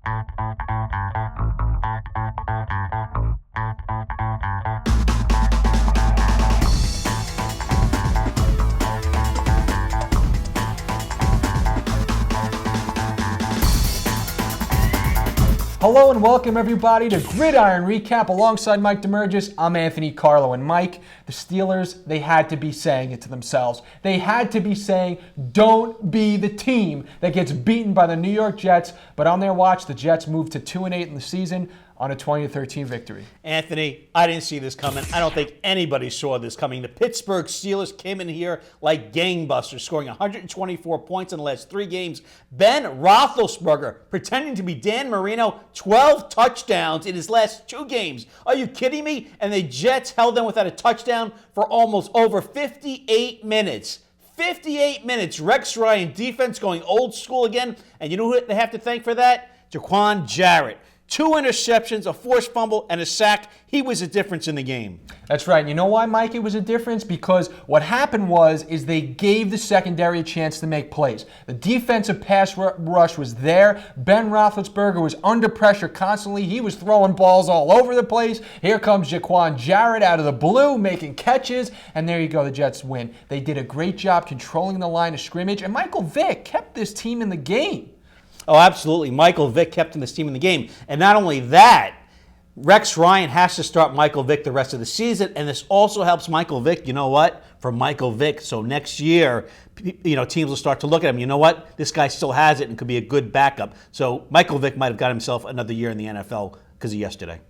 Hello and welcome everybody to Gridiron Recap alongside Mike Damergis. I'm Anthony Carlo, and Mike, the Steelers, they had to be saying it to themselves. They had to be saying, don't be the team that gets beaten by the New York Jets. But on their watch, the Jets moved to 2-8 in the season on a 20-13 victory. Anthony, I didn't see this coming. I don't think anybody saw this coming. The Pittsburgh Steelers came in here like gangbusters, scoring 124 points in the last 3 games. Ben Roethlisberger, pretending to be Dan Marino, 12 touchdowns in his last 2 games. Are you kidding me? And the Jets held them without a touchdown for almost over 58 minutes. 58 minutes. Rex Ryan defense going old school again. And you know who they have to thank for that? Jaquan Jarrett. 2 interceptions, a forced fumble, and a sack. He was a difference in the game. That's right. You know why, Mike, it was a difference? Because what happened is they gave the secondary a chance to make plays. The defensive pass rush was there. Ben Roethlisberger was under pressure constantly. He was throwing balls all over the place. Here comes Jaquan Jarrett out of the blue making catches. And there you go, the Jets win. They did a great job controlling the line of scrimmage. And Michael Vick kept this team in the game. Oh, absolutely. Michael Vick kept this team in the game. And not only that, Rex Ryan has to start Michael Vick the rest of the season, and this also helps Michael Vick, you know what, for Michael Vick. So next year, teams will start to look at him. You know what? This guy still has it and could be a good backup. So Michael Vick might have got himself another year in the NFL because of yesterday.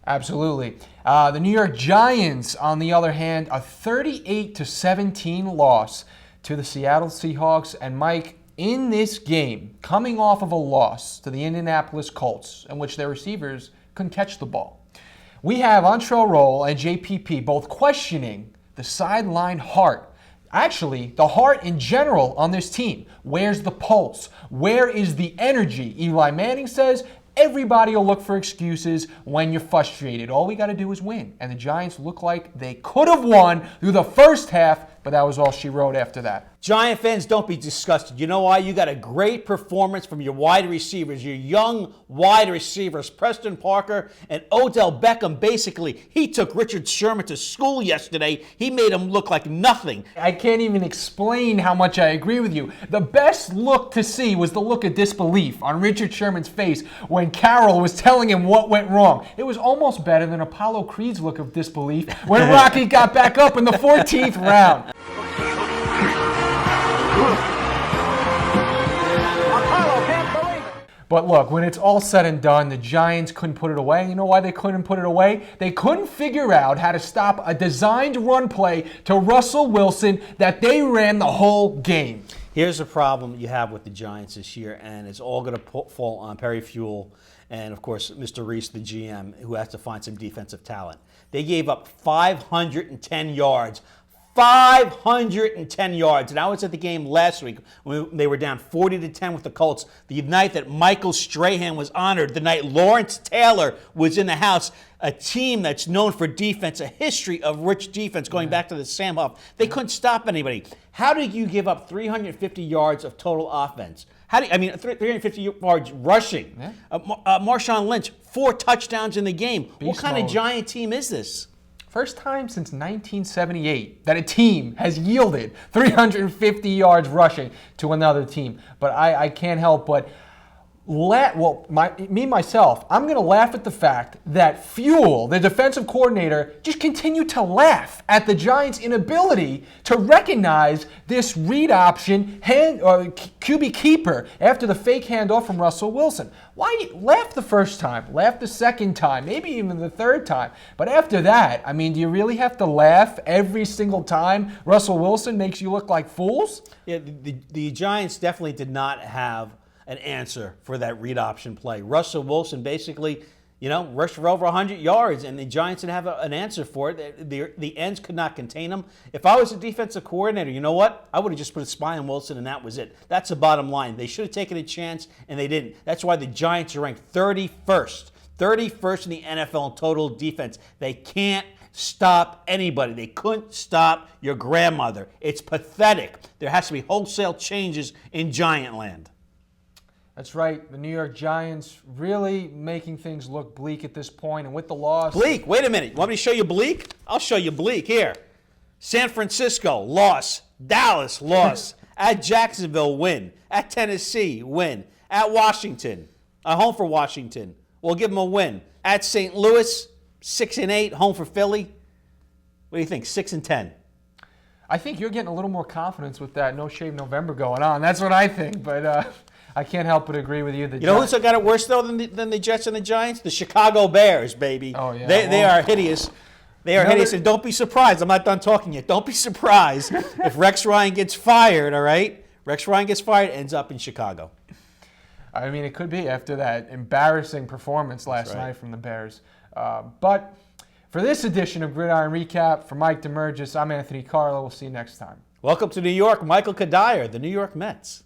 Absolutely. The New York Giants, on the other hand, a 38-17 loss to the Seattle Seahawks. And Mike, in this game, coming off of a loss to the Indianapolis Colts, in which their receivers couldn't catch the ball, we have Antrell Roll and JPP both questioning the sideline heart. Actually, the heart in general on this team. Where's the pulse? Where is the energy? Eli Manning says everybody will look for excuses when you're frustrated. All we got to do is win. And the Giants look like they could have won through the first half, but that was all she wrote after that. Giant fans, don't be disgusted. You know why? You got a great performance from your wide receivers, your young wide receivers, Preston Parker and Odell Beckham. Basically, he took Richard Sherman to school yesterday. He made him look like nothing. I can't even explain how much I agree with you. The best look to see was the look of disbelief on Richard Sherman's face when Carroll was telling him what went wrong. It was almost better than Apollo Creed's look of disbelief when Rocky got back up in the 14th round. But look, when it's all said and done, the Giants couldn't put it away. You know why they couldn't put it away? They couldn't figure out how to stop a designed run play to Russell Wilson that they ran the whole game. Here's the problem you have with the Giants this year, and it's all going to fall on Perry Fewell and, of course, Mr. Reese, the GM, who has to find some defensive talent. They gave up 510 yards. 510 yards. And I was at the game last week when they were down 40-10 with the Colts. The night that Michael Strahan was honored, the night Lawrence Taylor was in the house, a team that's known for defense, a history of rich defense going back to the Sam Huff. They couldn't stop anybody. How did you give up 350 yards of total offense? 350 yards rushing. Yeah. Marshawn Lynch, 4 touchdowns in the game. What kind of Giant team is this? First time since 1978 that a team has yielded 350 yards rushing to another team. But I can't help but myself, I'm going to laugh at the fact that Fewell, the defensive coordinator, just continued to laugh at the Giants' inability to recognize this read option QB keeper after the fake handoff from Russell Wilson. Why laugh the first time, laugh the second time, maybe even the third time? But after that, I mean, do you really have to laugh every single time Russell Wilson makes you look like fools? Yeah, the Giants definitely did not have an answer for that read option play. Russell Wilson basically, rushed for over 100 yards, and the Giants didn't have an answer for it. The ends could not contain him. If I was a defensive coordinator, you know what? I would have just put a spy on Wilson, and that was it. That's the bottom line. They should have taken a chance, and they didn't. That's why the Giants are ranked 31st in the NFL in total defense. They can't stop anybody. They couldn't stop your grandmother. It's pathetic. There has to be wholesale changes in Giant land. That's right. The New York Giants really making things look bleak at this point, and with the loss. Bleak. Wait a minute. You want me to show you bleak? I'll show you bleak. Here. San Francisco, loss. Dallas, loss. At Jacksonville, win. At Tennessee, win. At Washington, home for Washington. We'll give them a win. At St. Louis, 6-8, home for Philly. What do you think? 6-10. I think you're getting a little more confidence with that No Shave November going on. That's what I think, but I can't help but agree with you. You know who's got it worse, though, than the Jets and the Giants? The Chicago Bears, baby. Oh, yeah. They are hideous. They are hideous, and don't be surprised. I'm not done talking yet. Don't be surprised if Rex Ryan gets fired, all right? Rex Ryan gets fired, ends up in Chicago. I mean, it could be after that embarrassing performance last night from the Bears. But for this edition of Gridiron Recap, for Mike Damergis, I'm Anthony Carlo. We'll see you next time. Welcome to New York, Michael Kadire, the New York Mets.